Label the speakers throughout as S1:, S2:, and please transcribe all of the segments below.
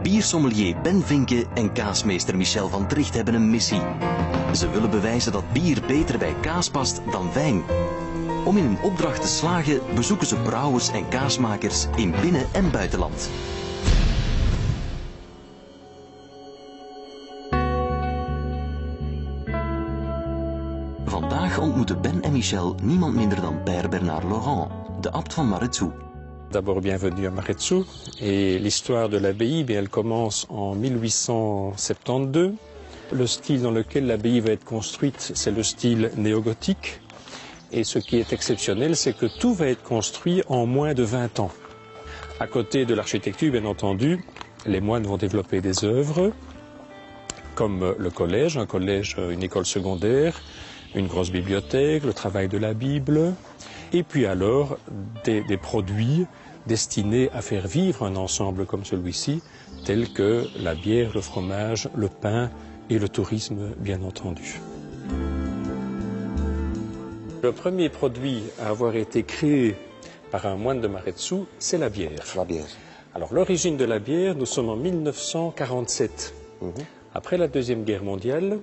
S1: Biersommelier Ben Vinke en kaasmeester Michel van Tricht hebben een missie. Ze willen bewijzen dat bier beter bij kaas past dan wijn. Om in hun opdracht te slagen bezoeken ze brouwers en kaasmakers in binnen- en buitenland. Vandaag ontmoeten Ben en Michel niemand minder dan Père Bernard Laurent, de abt van Maretsou.
S2: D'abord, bienvenue à Maretsou. Et l'histoire de l'abbaye, elle commence en 1872. Le style dans lequel l'abbaye va être construite, c'est le style néogothique. Et ce qui est exceptionnel, c'est que tout va être construit en moins de 20 ans. À côté de l'architecture, bien entendu, les moines vont développer des œuvres, comme le collège, un collège, une école secondaire, une grosse bibliothèque, le travail de la Bible, et puis alors des produits destinés à faire vivre un ensemble comme celui-ci, tels que la bière, le fromage, le pain et le tourisme, bien entendu. Le premier produit à avoir été créé par un moine de Maretsou, c'est la bière.
S3: La bière.
S2: Alors l'origine de la bière, nous sommes en 1947. Après la Deuxième Guerre mondiale,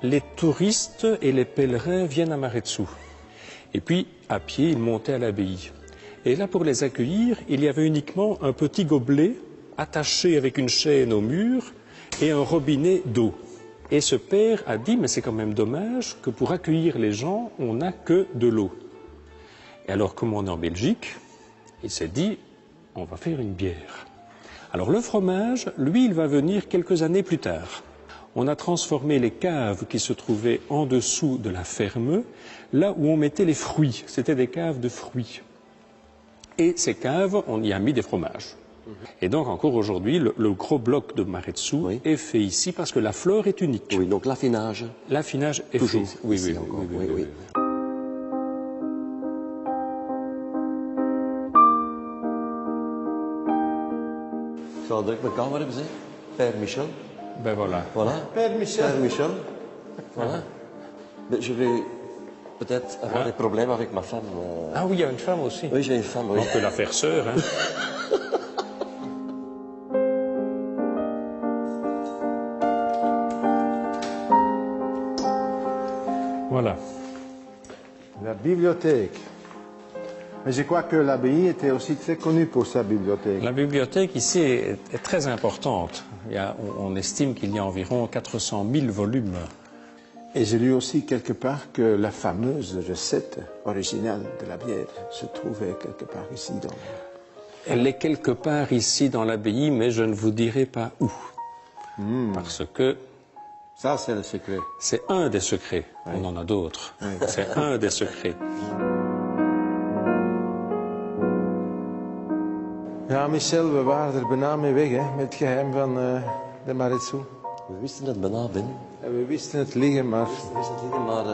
S2: les touristes et les pèlerins viennent à Maretsou. Et puis, à pied, ils montaient à l'abbaye. Et là, pour les accueillir, il y avait uniquement un petit gobelet attaché avec une chaîne au mur et un robinet d'eau. Et ce père a dit, mais c'est quand même dommage que pour accueillir les gens, on n'a que de l'eau. Et alors, comme on est en Belgique, il s'est dit, on va faire une bière. Alors le fromage, lui, il va venir quelques années plus tard. On a transformé les caves qui se trouvaient en dessous de la ferme, là où on mettait les fruits. C'était des caves de fruits. Et ces caves, on y a mis des fromages. Et donc encore aujourd'hui, le gros bloc de Maretsou est fait ici parce que la flore est unique.
S3: Oui, donc l'affinage.
S2: L'affinage est
S3: toujours
S2: fait. Oui,
S3: ici
S2: oui,
S3: encore.
S2: oui, oui, oui.
S3: Ik zal direct mijn camera hebben, zeg. Père Michel.
S2: Ben voilà.
S3: Voilà.
S4: Père Michel.
S3: Père Michel. Voilà. Mais je vais peut-être avoir des problèmes avec ma femme.
S2: Ah oui, il y a une femme aussi.
S3: Oui, j'ai une femme, oui.
S2: On peut la faire sœur, hein. Voilà.
S4: La bibliothèque. Mais je crois que l'abbaye était aussi très connue pour sa bibliothèque.
S2: La bibliothèque ici est très importante. On estime qu'il y a environ 400 000 volumes.
S4: Et j'ai lu aussi quelque part que la fameuse recette originale de la bière se trouvait quelque part ici dans...
S2: Elle est quelque part ici dans l'abbaye, mais je ne vous dirai pas où. Parce que
S4: Ça, c'est le secret.
S2: c'est un des secrets. On en a d'autres. C'est un des secrets.
S4: Ja, Michel, we waren er bijna mee weg, hè, met het geheim van de Maretsou.
S3: We wisten het bijna, Ben.
S4: En we wisten het liggen, maar
S3: We wisten het liggen, maar...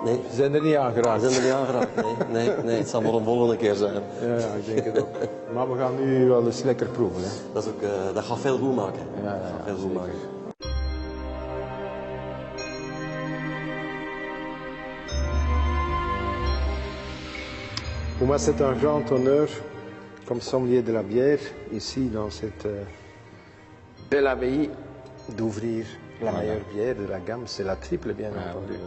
S3: nee.
S4: we zijn er niet aan
S3: We
S4: geraakt.
S3: zijn er niet aangeraakt. Nee. Het zal maar een volgende keer zijn.
S4: Ja, ik denk het ook. Maar we gaan nu wel eens lekker proeven, hè.
S3: Dat, is ook, dat gaat veel goed maken.
S4: Ja,
S3: Dat gaat veel goed
S4: zeker.
S3: maken.
S4: Pour moi, c'est un grand honneur, comme sommelier de la bière, ici dans cette belle abbaye, d'ouvrir la meilleure bière de la gamme. C'est la triple, bien entendu.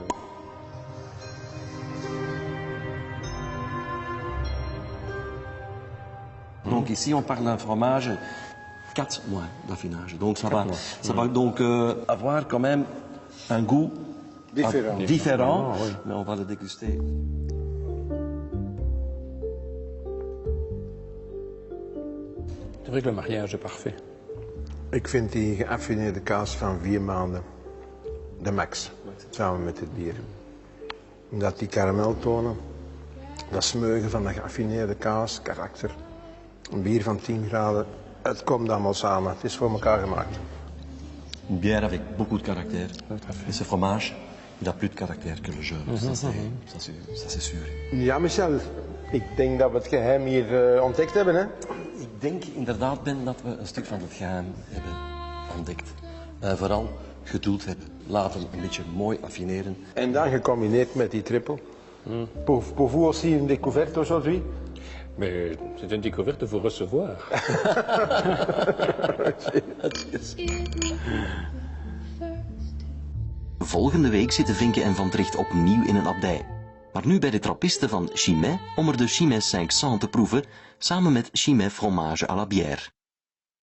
S3: Donc ici, on parle d'un fromage 4 mois d'affinage. Donc ça va donc avoir quand même un goût différent, mais on va le déguster.
S2: C'est vrai que le mariage est parfait.
S4: Ik vind die geaffineerde kaas van 4 maanden de max, samen met het bier. Omdat die karameltonen, dat smeugen van de geaffineerde kaas, karakter, een bier van 10 graden, het komt allemaal samen. Het is voor elkaar gemaakt.
S3: Une bière avec beaucoup de caractère. Et ce fromage, il a plus de caractère que le jeune. Ça c'est sûr.
S4: Ja, Michel, ik denk dat we het geheim hier ontdekt hebben, hè?
S3: Ik denk inderdaad, Ben, dat we een stuk van het geheim hebben ontdekt. Vooral geduld hebben. Laten een beetje mooi affineren.
S4: En dan gecombineerd met die triple. Pour vous aussi une découverte aujourd'hui?
S2: Mais c'est une découverte de vous recevoir.
S1: Volgende week zitten Vinke en Van Tricht opnieuw in een abdij. Maar nu bij de trappisten van Chimay om er de Chimay 500 te proeven, samen met Chimay fromage à la bière.